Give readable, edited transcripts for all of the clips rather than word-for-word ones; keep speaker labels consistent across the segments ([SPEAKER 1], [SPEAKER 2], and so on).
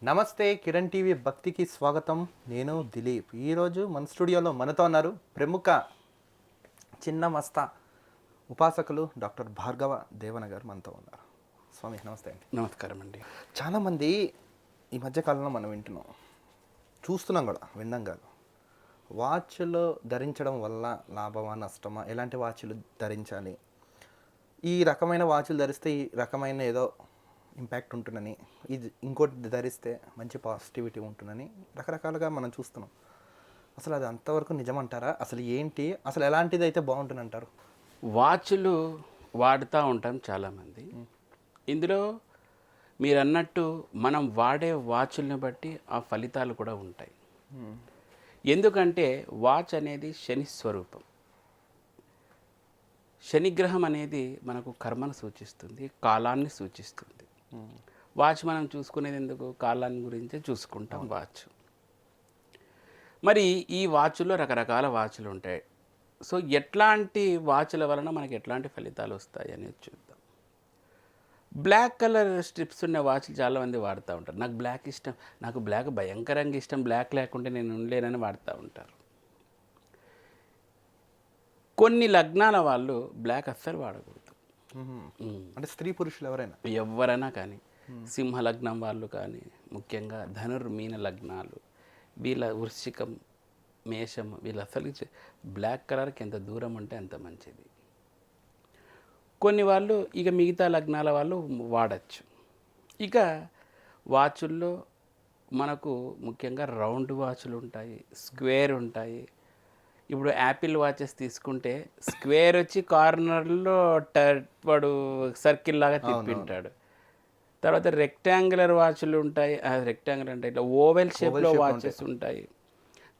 [SPEAKER 1] నమస్తే కిరణ్ టీవీ భక్తికి స్వాగతం. నేను దిలీప్. ఈరోజు మన స్టూడియోలో మనతో ఉన్నారు ప్రముఖ చిన్న మస్తా ఉపాసకులు డాక్టర్ భార్గవ దేవన గారు మనతో ఉన్నారు. స్వామి నమస్తే అండి.
[SPEAKER 2] నమస్కారం అండి.
[SPEAKER 1] చాలామంది ఈ మధ్యకాలంలో మనం చూస్తున్నాం కూడా, విన్నాం కాదు, వాచ్లు ధరించడం వల్ల లాభమా నష్టమా, ఎలాంటి వాచ్లు ధరించాలి, ఈ రకమైన వాచ్లు ధరిస్తే ఈ రకమైన ఏదో ఇంపాక్ట్ ఉంటుందని, ఇది ఇంకోటి ధరిస్తే మంచి పాజిటివిటీ ఉంటుందని రకరకాలుగా మనం చూస్తున్నాం. అసలు అది అంతవరకు నిజమంటారా? అసలు ఏంటి, అసలు ఎలాంటిది అయితే బాగుంటుంది అంటారు?
[SPEAKER 2] వాచ్లు వాడుతూ ఉంటాం చాలామంది. ఇందులో మీరు అన్నట్టు మనం వాడే వాచ్లను బట్టి ఆ ఫలితాలు కూడా ఉంటాయి. ఎందుకంటే వాచ్ అనేది శని స్వరూపం. శనిగ్రహం అనేది మనకు కర్మను సూచిస్తుంది, కాలాన్ని సూచిస్తుంది. వాచ్ మనం చూసుకునేది ఎందుకు? కాలాన్ని గురించే చూసుకుంటాం వాచ్. మరి ఈ వాచ్లో రకరకాల వాచ్లు ఉంటాయి. సో ఎట్లాంటి వాచ్ల వలన మనకి ఎట్లాంటి ఫలితాలు వస్తాయి అనేది చూద్దాం. బ్లాక్ కలర్ స్ట్రిప్స్ ఉన్న వాచ్లు చాలామంది వాడుతూ ఉంటారు. నాకు బ్లాక్ ఇష్టం, నాకు బ్లాక్ భయంకరంగా ఇష్టం, బ్లాక్ లేకుంటే నేను ఉండలేనని వాడుతూ ఉంటారు. కొన్ని లగ్నాల వాళ్ళు బ్లాక్ అస్సలు వాడకూడదు.
[SPEAKER 1] అంటే స్త్రీ పురుషులు
[SPEAKER 2] ఎవరైనా కానీ, సింహ లగ్నం వాళ్ళు కానీ, ముఖ్యంగా ధనుర్మీన లగ్నాలు, వీళ్ళ వృశ్చికం, మేషం, వీళ్ళు అసలు బ్లాక్ కలర్కి ఎంత దూరం ఉంటే అంత మంచిది. కొన్ని వాళ్ళు ఇక మిగతా లగ్నాల వాళ్ళు వాడచ్చు. ఇక వాచుల్లో మనకు ముఖ్యంగా రౌండ్ వాచ్లు ఉంటాయి, స్క్వేర్ ఉంటాయి. ఇప్పుడు యాపిల్ వాచెస్ తీసుకుంటే స్క్వేర్ వచ్చి కార్నర్లో వాడు సర్కిల్ లాగా తిప్పింటాడు. తర్వాత రెక్టాంగులర్ వాచ్లు ఉంటాయి. రెక్టాంగులర్ అంటే ఇట్లా ఓవెల్ షేప్లో వాచెస్ ఉంటాయి.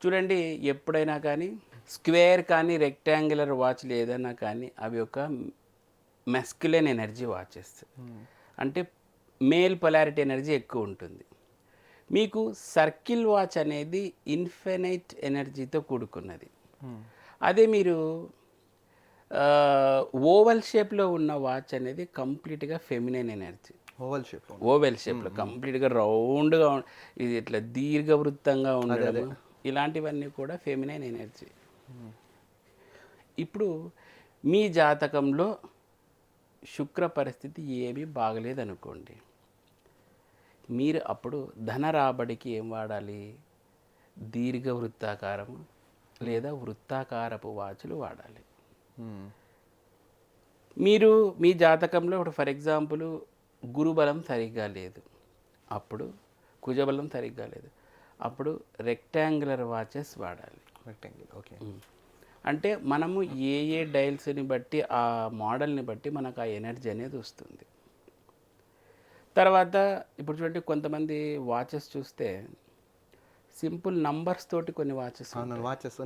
[SPEAKER 2] చూడండి, ఎప్పుడైనా కానీ స్క్వేర్ కానీ రెక్టాంగులర్ వాచ్లు ఏదైనా కానీ అవి ఒక మెస్క్యులైన్ ఎనర్జీ వాచెస్. అంటే మేల్ పొలారిటీ ఎనర్జీ ఎక్కువ ఉంటుంది. మీకు సర్కిల్ వాచ్ అనేది ఇన్ఫినైట్ ఎనర్జీతో కూడుకున్నది. అదే మీరు ఓవల్ షేప్లో ఉన్న వాచ్ అనేది కంప్లీట్గా ఫెమినైన్ ఎనర్జీ. ఓవెల్ షేప్లో కంప్లీట్గా రౌండ్గా, ఇది ఇట్లా దీర్ఘవృత్తంగా ఉండడం, ఇలాంటివన్నీ కూడా ఫెమినైన్ ఎనర్జీ. ఇప్పుడు మీ జాతకంలో శుక్ర పరిస్థితి ఏమీ బాగలేదనుకోండి, మీరు అప్పుడు ధన రాబడికి ఏం వాడాలి? దీర్ఘవృత్తాకారము లేదా వృత్తాకారపు వాచులు వాడాలి. మీరు మీ జాతకంలో ఇప్పుడు ఫర్ ఎగ్జాంపుల్ గురుబలం సరిగ్గా లేదు, అప్పుడు కుజబలం సరిగ్గా లేదు, అప్పుడు రెక్టాంగులర్ వాచెస్ వాడాలి.
[SPEAKER 1] ఓకే.
[SPEAKER 2] అంటే మనము ఏ డైల్స్ని బట్టి, ఆ మోడల్ని బట్టి మనకు ఆ ఎనర్జీ అనేది వస్తుంది. తర్వాత ఇప్పుడు చూడండి, కొంతమంది వాచెస్ చూస్తే సింపుల్ నంబర్స్ తోటి కొన్ని వాచెస్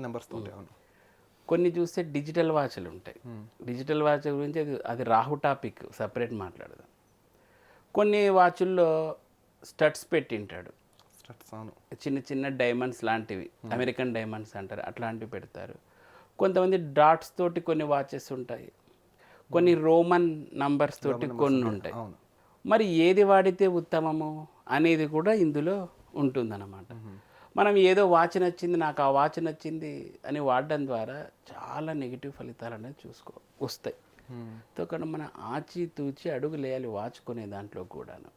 [SPEAKER 1] నెంబర్స్ తోటి,
[SPEAKER 2] కొన్ని చూస్తే డిజిటల్ వాచ్లు ఉంటాయి. డిజిటల్ వాచ్ గురించి అది రాహు టాపిక్, సపరేట్ మాట్లాడదాం. కొన్ని వాచుల్లో స్టడ్స్ పెట్టింటాడు, చిన్న చిన్న డైమండ్స్ లాంటివి, అమెరికన్ డైమండ్స్ అంటారు, అట్లాంటివి పెడతారు. కొంతమంది డాట్స్ తోటి కొన్ని వాచెస్ ఉంటాయి, కొన్ని రోమన్ నంబర్స్ తోటి కొన్ని ఉంటాయి. మరి ఏది వాడితే ఉత్తమము అనేది కూడా ఇందులో ఉంటుందన్నమాట. మనం ఏదో వాచ్ నచ్చింది, నాకు ఆ వాచ్ నచ్చింది అని వాడడం ద్వారా చాలా నెగిటివ్ ఫలితాలు అనేది వస్తాయి. కానీ మనం ఆచితూచి అడుగులేయాలి వాచ్ కొనే దాంట్లో కూడాను.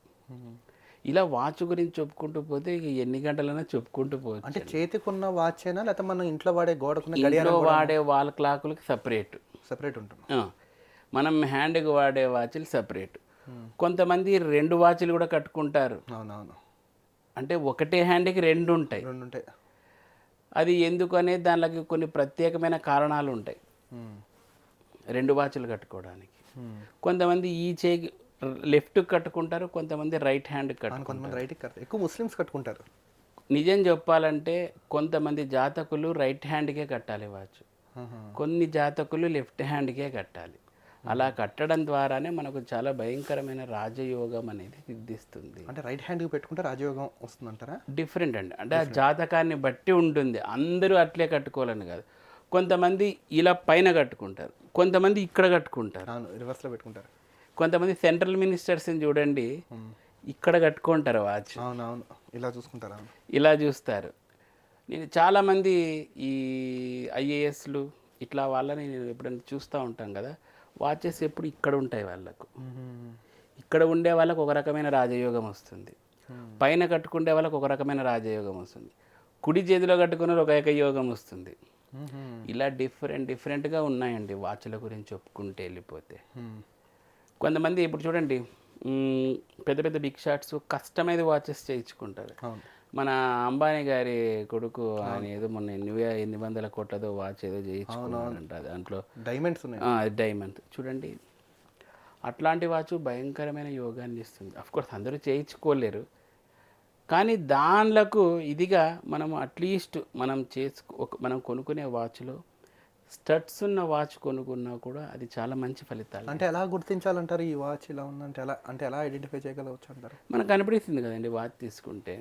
[SPEAKER 2] ఇలా వాచ్ గురించి చెప్పుకుంటూ పోతే ఇక ఎన్ని గంటలైనా చెప్పుకుంటూ పోవచ్చు.
[SPEAKER 1] అంటే చేతికున్న వాచ్ అయినా, లేకపోతే మనం ఇంట్లో వాడే
[SPEAKER 2] ఇంట్లో వాడే వాల్ క్లాకులకి సపరేట్
[SPEAKER 1] ఉంటుంది.
[SPEAKER 2] మనం హ్యాండ్కి వాడే వాచ్లు సపరేట్. కొంతమంది 2 వాచ్లు కూడా కట్టుకుంటారు.
[SPEAKER 1] అవునవును.
[SPEAKER 2] అంటే ఒకటే హ్యాండ్కి 2 ఉంటాయి. అది ఎందుకు అనేది దానికి కొన్ని ప్రత్యేకమైన కారణాలు ఉంటాయి 2 వాచ్లు కట్టుకోవడానికి. కొంతమంది ఈ చేయి లెఫ్ట్ కట్టుకుంటారు, కొంతమంది రైట్ హ్యాండ్ కట్టుకుంటారు.
[SPEAKER 1] ఎక్కువ ముస్లిమ్స్ కట్టుకుంటారు.
[SPEAKER 2] నిజం చెప్పాలంటే కొంతమంది జాతకులు రైట్ హ్యాండ్కే కట్టాలి వాచ్, కొన్ని జాతకులు లెఫ్ట్ హ్యాండ్కే కట్టాలి. అలా కట్టడం ద్వారానే మనకు చాలా భయంకరమైన రాజయోగం అనేది సిద్ధిస్తుంది.
[SPEAKER 1] అంటే రైట్ హ్యాండ్కి పెట్టుకుంటే రాజయోగం వస్తుందంటారా?
[SPEAKER 2] డిఫరెంట్ అండి. అంటే ఆ జాతకాన్ని బట్టి ఉంటుంది. అందరూ అట్లే కట్టుకోవాలని కాదు. కొంతమంది ఇలా పైన కట్టుకుంటారు, కొంతమంది ఇక్కడ కట్టుకుంటారు,
[SPEAKER 1] రివర్స్లో పెట్టుకుంటారు.
[SPEAKER 2] కొంతమంది సెంట్రల్ మినిస్టర్స్ని చూడండి, ఇక్కడ కట్టుకుంటారు వాచ్.
[SPEAKER 1] అవునవును. ఇలా చూసుకుంటారా?
[SPEAKER 2] ఇలా చూస్తారు. నేను చాలామంది ఈ ఐఏఎస్లు ఇట్లా వాళ్ళని నేను ఎప్పుడైనా చూస్తూ ఉంటాం కదా, వాచెస్ ఎప్పుడు ఇక్కడ ఉంటాయి వాళ్ళకు. ఇక్కడ ఉండే వాళ్ళకు ఒక రకమైన రాజయోగం వస్తుంది, పైన కట్టుకుండే వాళ్ళకు ఒక రకమైన రాజయోగం వస్తుంది, కుడి చేతిలో కట్టుకున్న ఒక ఏక యోగం వస్తుంది. ఇలా డిఫరెంట్గా ఉన్నాయండి వాచ్ల గురించి చెప్పుకుంటే వెళ్ళిపోతే. కొంతమంది ఇప్పుడు చూడండి, పెద్ద పెద్ద బిగ్ షాట్స్ కస్టమైజ్ వాచెస్ చేయించుకుంటారు. మన అంబానీ గారి కొడుకు ఆయన ఏదో మొన్న 800 కోట్లతో వాచ్ ఏదో చేయించుకున్నాడంట. దాంట్లో
[SPEAKER 1] డైమండ్స్ ఉన్నాయి.
[SPEAKER 2] అది డైమండ్ చూడండి. అట్లాంటి వాచ్ భయంకరమైన యోగాన్ని ఇస్తుంది. అఫ్కోర్స్ అందరూ చేయించుకోలేరు, కానీ దానిలకు ఇదిగా మనం అట్లీస్ట్ మనం కొనుక్కునే వాచ్లో స్టడ్స్ ఉన్న వాచ్ కొనుక్కున్నా కూడా అది చాలా మంచి ఫలితాలు.
[SPEAKER 1] అంటే ఎలా గుర్తించాలంటారు ఈ వాచ్ ఇలా ఉందంటే? ఎలా ఐడెంటిఫై చేయగలవచ్చు అంటారు?
[SPEAKER 2] మనకు కనిపిస్తుంది కదండి వాచ్ తీసుకుంటే.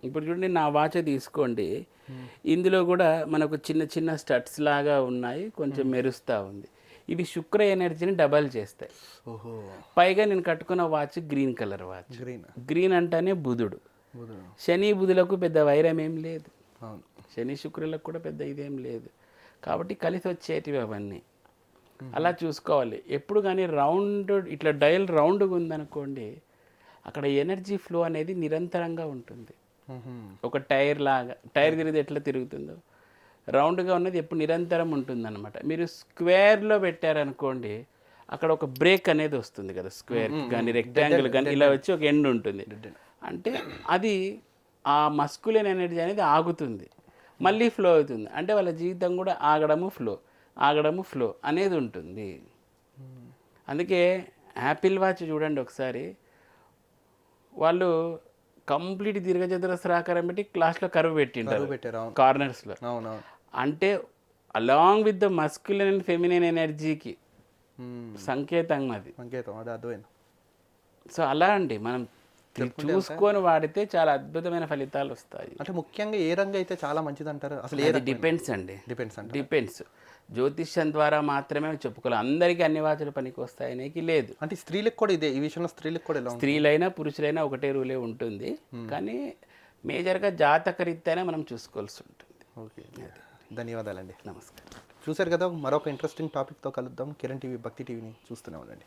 [SPEAKER 2] ఇప్పుడు చూడండి, నా వాచ్ తీసుకోండి, ఇందులో కూడా మనకు చిన్న చిన్న స్టడ్స్ లాగా ఉన్నాయి, కొంచెం మెరుస్తూ ఉంది. ఇవి శుక్ర ఎనర్జీని డబల్ చేస్తాయి.
[SPEAKER 1] ఓహో.
[SPEAKER 2] పైగా నేను కట్టుకున్న watch green colour watch. Green అంటేనే బుధుడు. శని బుధులకు పెద్ద వైరం ఏం లేదు, శని శుక్రులకు కూడా పెద్ద ఇదేం లేదు. కాబట్టి కలిసి వచ్చేటివి అవన్నీ. అలా చూసుకోవాలి ఎప్పుడు. కానీ ఇట్లా డయల్ రౌండ్గా ఉందనుకోండి, అక్కడ ఎనర్జీ ఫ్లో అనేది నిరంతరంగా ఉంటుంది. ఒక టైర్ తిరిగితే ఎట్లా తిరుగుతుందో రౌండ్గా ఉన్నది ఎప్పుడు నిరంతరం ఉంటుందన్నమాట. మీరు స్క్వేర్లో పెట్టారనుకోండి, అక్కడ ఒక బ్రేక్ అనేది వస్తుంది కదా, స్క్వేర్ కానీ రెక్టాంగిల్ కానీ ఇలా వచ్చి ఒక ఎండ్ ఉంటుంది. అంటే అది ఆ మస్కులిన్ ఎనర్జీ అనేది ఆగుతుంది, మళ్ళీ ఫ్లో అవుతుంది. అంటే వాళ్ళ జీవితం కూడా ఆగడము ఫ్లో అనేది ఉంటుంది. అందుకే యాపిల్ వాచ్ చూడండి ఒకసారి, వాళ్ళు కంప్లీట్ దీర్ఘచతురస్రాకారం పెట్టి క్లాస్లో కర్వ్ పెట్టారు కార్నర్స్లో. అంటే along with the masculine and feminine ఎనర్జీకి సంకేతం అది
[SPEAKER 1] అర్థమైంది.
[SPEAKER 2] సో అలా అండి, మనం చూసుకొని వాడితే చాలా అద్భుతమైన ఫలితాలు వస్తాయి.
[SPEAKER 1] అంటే ముఖ్యంగా ఏ రంగు అయితే చాలా మంచిది అంటారు అసలు?
[SPEAKER 2] డిపెండ్స్ అండి, డిపెండ్స్. జ్యోతిష్యం ద్వారా మాత్రమే చెప్పుకోవాలి. అందరికీ అన్ని వాచులు పనికి వస్తాయనేకి లేదు.
[SPEAKER 1] అంటే స్త్రీలకు కూడా ఇదే, ఈ విషయంలో స్త్రీలకు కూడా
[SPEAKER 2] స్త్రీలైనా పురుషులైనా ఒకటే రూలే ఉంటుంది, కానీ మేజర్గా జాతకరీత్యానే మనం చూసుకోవాల్సి ఉంటుంది.
[SPEAKER 1] ఓకే, ధన్యవాదాలండి.
[SPEAKER 2] నమస్కారం.
[SPEAKER 1] చూశారు కదా, మరొక ఇంట్రెస్టింగ్ టాపిక్తో కలుద్దాం. కిరణ్ టీవీ, భక్తి టీవీని చూస్తూనే ఉండండి.